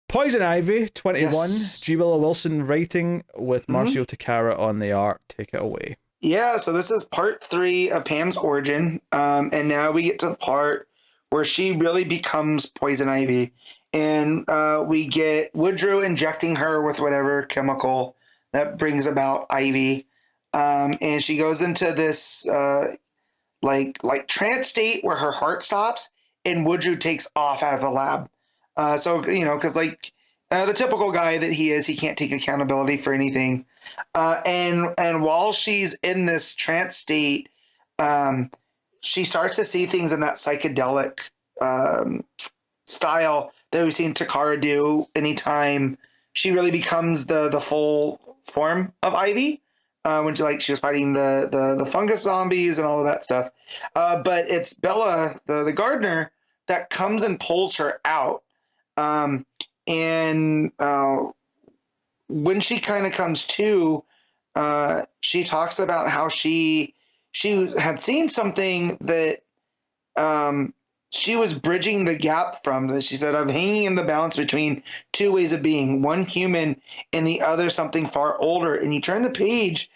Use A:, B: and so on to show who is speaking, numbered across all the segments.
A: Poison Ivy 21.
B: Yes.
A: G. Willow Wilson writing with
B: Hmm.
A: Marcio Takara on the art. Take it away.
B: Yeah, so this is part three of Pam's origin. And now we get to the part where she really becomes Poison Ivy. And we get Woodrow injecting her with whatever chemical that brings about Ivy. And she goes into this like trance state where her heart stops and Woodrow takes off out of the lab. Because the typical guy that he is, he can't take accountability for anything. And while she's in this trance state, um, she starts to see things in that psychedelic um, style that we've seen Takara do anytime she really becomes the full form of Ivy. When she was fighting the fungus zombies and all of that stuff. But it's Bella, the gardener, that comes and pulls her out. Um, and when she kind of comes to, she talks about how she had seen something that um, she was bridging the gap from. She said, "I'm hanging in the balance between two ways of being, one human and the other something far older." And you turn the page,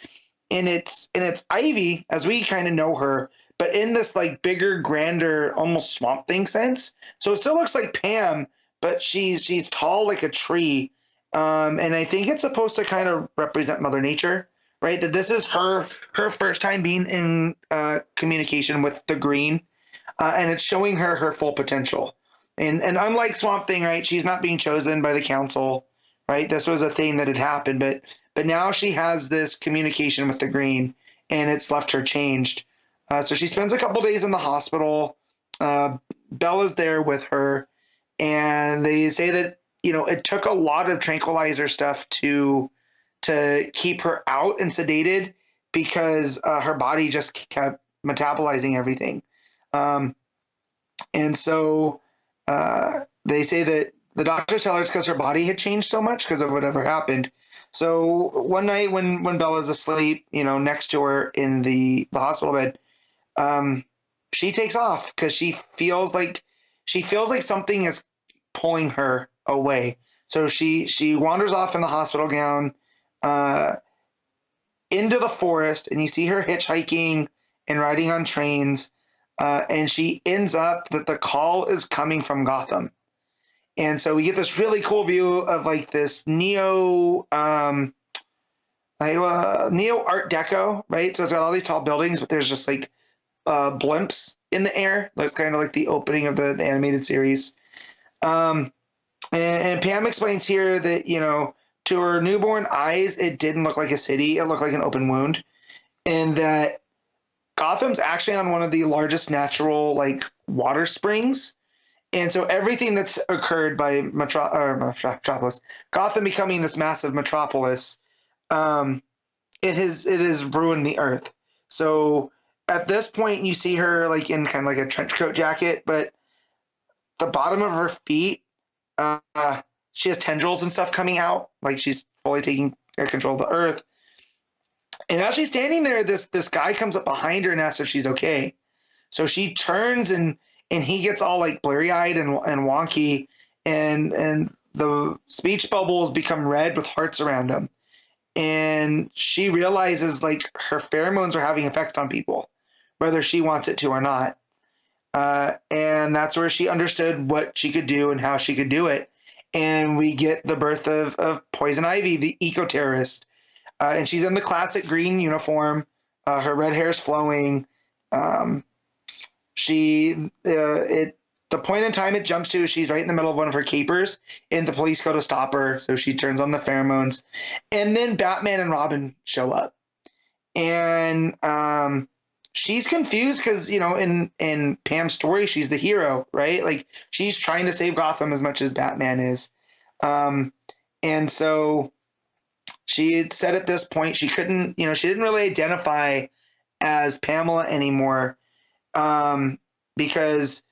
B: and it's Ivy as we kind of know her, but in this like bigger, grander, almost Swamp Thing sense. So it still looks like Pam, but she's tall like a tree. And I think it's supposed to kind of represent Mother Nature, right? That this is her first time being in communication with the green, and it's showing her full potential. And unlike Swamp Thing, right? She's not being chosen by the council, right? This was a thing that had happened, but now she has this communication with the green, and it's left her changed. So she spends a couple days in the hospital. Bella's there with her, and they say that it took a lot of tranquilizer stuff to keep her out and sedated because her body just kept metabolizing everything. Um, and so they say that the doctors tell her it's because her body had changed so much because of whatever happened. So one night when Bella's asleep, next to her in the hospital bed, um, she takes off because she feels like something is pulling her away. So she wanders off in the hospital gown uh, into the forest, and you see her hitchhiking and riding on trains. And she ends up that the call is coming from Gotham. And so we get this really cool view of like this neo Art Deco, right? So it's got all these tall buildings, but there's just like blimps in the air. That's kind of like the opening of the animated series. Um, and Pam explains here that to her newborn eyes, it didn't look like a city; it looked like an open wound, and that Gotham's actually on one of the largest natural like water springs. And so everything that's occurred by Metropolis, Gotham becoming this massive metropolis, um, it has ruined the earth. So at this point, you see her like in kind of like a trench coat jacket, but the bottom of her feet, uh, she has tendrils and stuff coming out, like she's fully taking control of the earth. And as she's standing there, this guy comes up behind her and asks if she's okay. So she turns and he gets all like blurry eyed and wonky, and the speech bubbles become red with hearts around him. And she realizes like her pheromones are having effects on people, whether she wants it to or not. And that's where she understood what she could do and how she could do it. And we get the birth of Poison Ivy, the eco terrorist. And she's in the classic green uniform. Her red hair is flowing. Um, the point in time it jumps to, she's right in the middle of one of her capers, and the police go to stop her. So she turns on the pheromones, and then Batman and Robin show up, and she's confused because in Pam's story she's the hero, right? Like she's trying to save Gotham as much as Batman is, um, and so she had said at this point she couldn't, she didn't really identify as Pamela anymore, because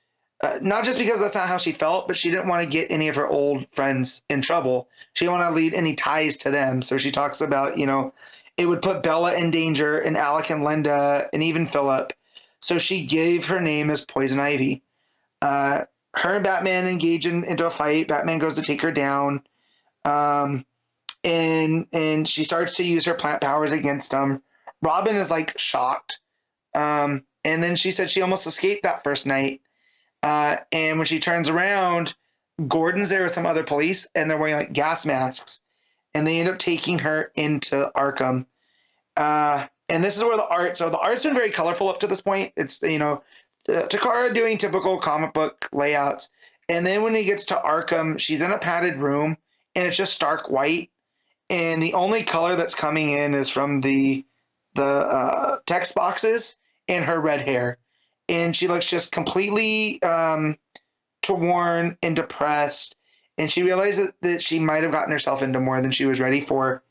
B: not just because that's not how she felt, but she didn't want to get any of her old friends in trouble. She didn't want to lead any ties to them. So she talks about, it would put Bella in danger, and Alec and Linda and even Philip. So she gave her name as Poison Ivy. her and Batman engage into a fight. Batman goes to take her down. Um, and she starts to use her plant powers against him. Robin is like shocked. And then she said she almost escaped that first night. And when she turns around, Gordon's there with some other police, and they're wearing like gas masks, and they end up taking her into Arkham. And this is where the art's been very colorful up to this point. It's, Takara doing typical comic book layouts. And then when he gets to Arkham, she's in a padded room, and it's just stark white. And the only color that's coming in is from the text boxes and her red hair. And she looks just completely torn and depressed. And she realized that she might have gotten herself into more than she was ready for.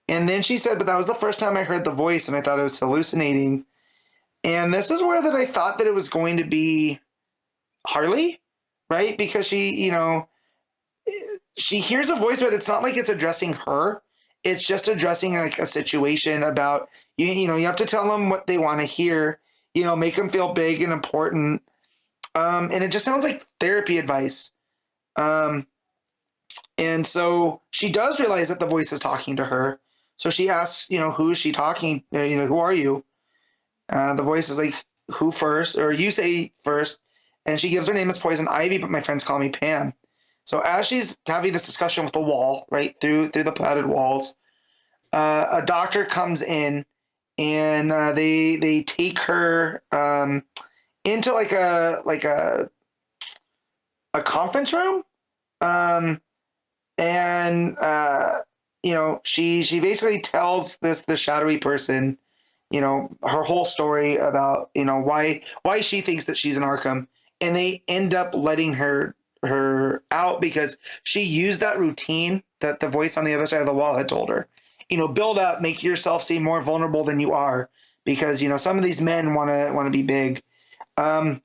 B: And then she said, but that was the first time I heard the voice, and I thought it was hallucinating. And this is where that I thought that it was going to be Harley, right? Because she hears a voice, but it's not like it's addressing her. It's just addressing like a situation about, you have to tell them what they want to hear, make them feel big and important. And it just sounds like therapy advice. And so she does realize that the voice is talking to her. So she asks, who is she talking? Who are you? The voice is like, who first? Or you say first. And she gives her name as Poison Ivy, but my friends call me Pam. So as she's having this discussion with the wall, right, through the padded walls, a doctor comes in, and they take her into like a conference room. She basically tells the shadowy person, her whole story about, why she thinks that she's in Arkham, and they end up letting her out because she used that routine that the voice on the other side of the wall had told her. Build up, make yourself seem more vulnerable than you are, because some of these men want to be big. And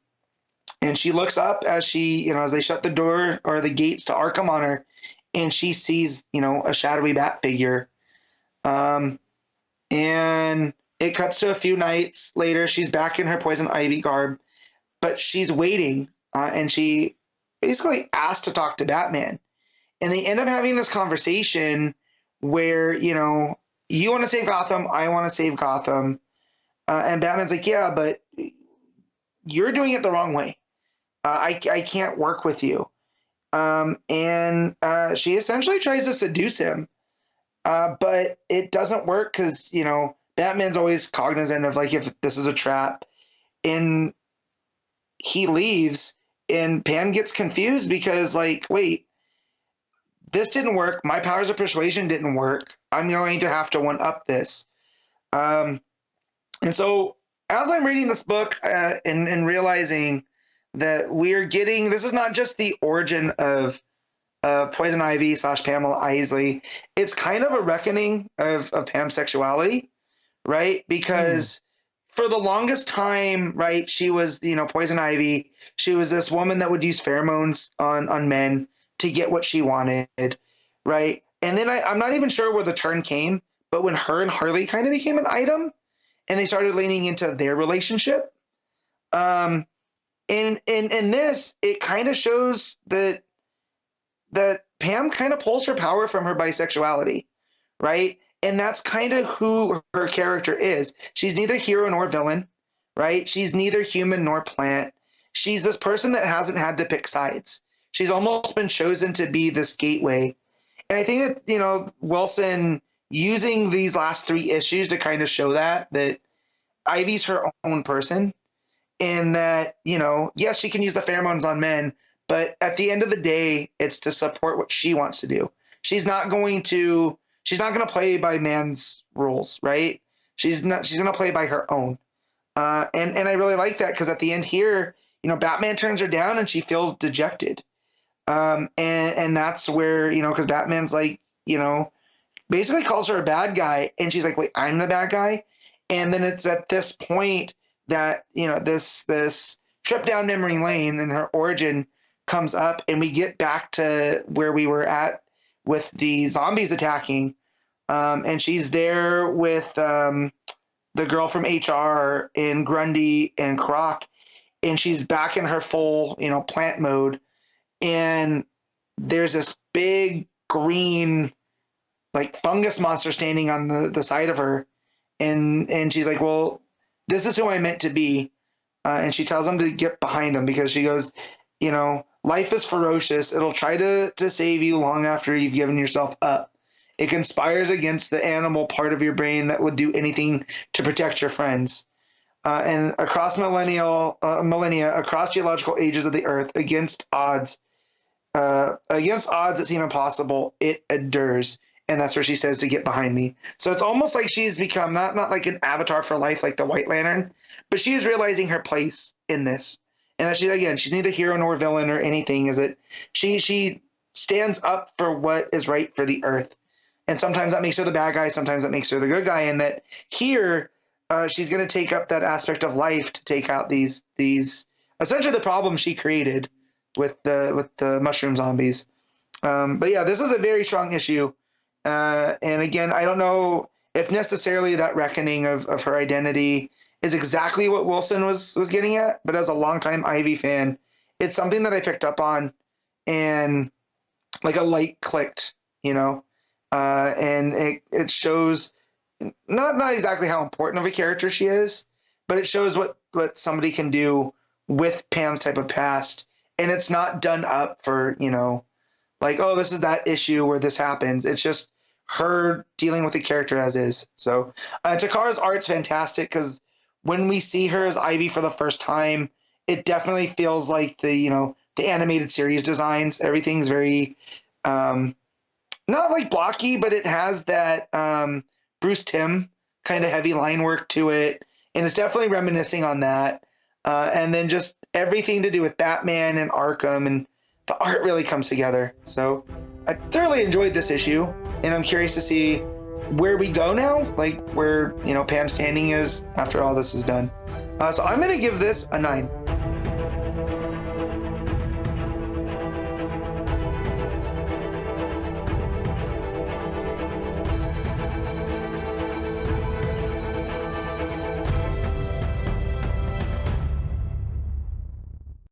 B: she looks up as as they shut the door or the gates to Arkham on her, and she sees, a shadowy bat figure. And it cuts to a few nights later. She's back in her Poison Ivy garb, but she's waiting, and she basically asked to talk to Batman. And they end up having this conversation where, you want to save Gotham, I want to save Gotham. And Batman's like, yeah, but you're doing it the wrong way. I can't work with you. And she essentially tries to seduce him. But it doesn't work because, Batman's always cognizant of like, if this is a trap. And he leaves, and Pam gets confused because like, wait, this didn't work. My powers of persuasion didn't work. I'm going to have to one-up this. And so as I'm reading this book and realizing that this is not just the origin of Poison Ivy / Pamela Isley. It's kind of a reckoning of Pam's sexuality, right? Because for the longest time, right, she was, Poison Ivy. She was this woman that would use pheromones on men to get what she wanted, right? And then I'm not even sure where the turn came, but when her and Harley kind of became an item, and they started leaning into their relationship. In this, it kind of shows that Pam kind of pulls her power from her bisexuality, right? And that's kind of who her character is. She's neither hero nor villain, right? She's neither human nor plant. She's this person that hasn't had to pick sides. She's almost been chosen to be this gateway. And I think that, Wilson using these last 3 issues to kind of show that Ivy's her own person, and that, yes, she can use the pheromones on men, but at the end of the day, it's to support what she wants to do. She's not going to play by man's rules, right? She's going to play by her own. And I really like that because at the end here, Batman turns her down and she feels dejected. And that's where, because Batman's like, basically calls her a bad guy, and she's like, wait, I'm the bad guy? And then it's at this point that, this trip down memory lane and her origin comes up, and we get back to where we were at with the zombies attacking. And she's there with the girl from HR and Grundy and Croc. and she's back in her full, plant mode. And there's this big green, like fungus monster standing on the side of her. And she's like, well, this is who I'm meant to be. And she tells him to get behind him because she goes, life is ferocious. It'll try to save you long after you've given yourself up. It conspires against the animal part of your brain that would do anything to protect your friends. And across millennia, across geological ages of the earth, against odds that seem impossible, it endures. And that's where she says to get behind me. So it's almost like she's become not like an avatar for life like the White Lantern, but she is realizing her place in this. And that she's neither hero nor villain or anything. Is that she stands up for what is right for the earth. And sometimes that makes her the bad guy, sometimes that makes her the good guy. And that here, she's going to take up that aspect of life to take out these essentially the problems she created with the mushroom zombies. But yeah, this is a very strong issue. And again, I don't know if necessarily that reckoning of her identity is exactly what Wilson was getting at, but as a longtime Ivy fan, it's something that I picked up on, and like a light clicked, and it shows not exactly how important of a character she is, but it shows what somebody can do with Pam's type of past, and it's not done up for, like, oh, this is that issue where this happens. It's just her dealing with the character as is. So Takara's art's fantastic because when we see her as Ivy for the first time, it definitely feels like the animated series designs. Everything's very not like blocky, but it has that Bruce Timm kind of heavy line work to it, and it's definitely reminiscing on that. And then just everything to do with Batman and Arkham, and the art really comes together. So I thoroughly enjoyed this issue, and I'm curious to see where we go now, like where Pam's standing is after all this is done. So I'm going to give this a 9.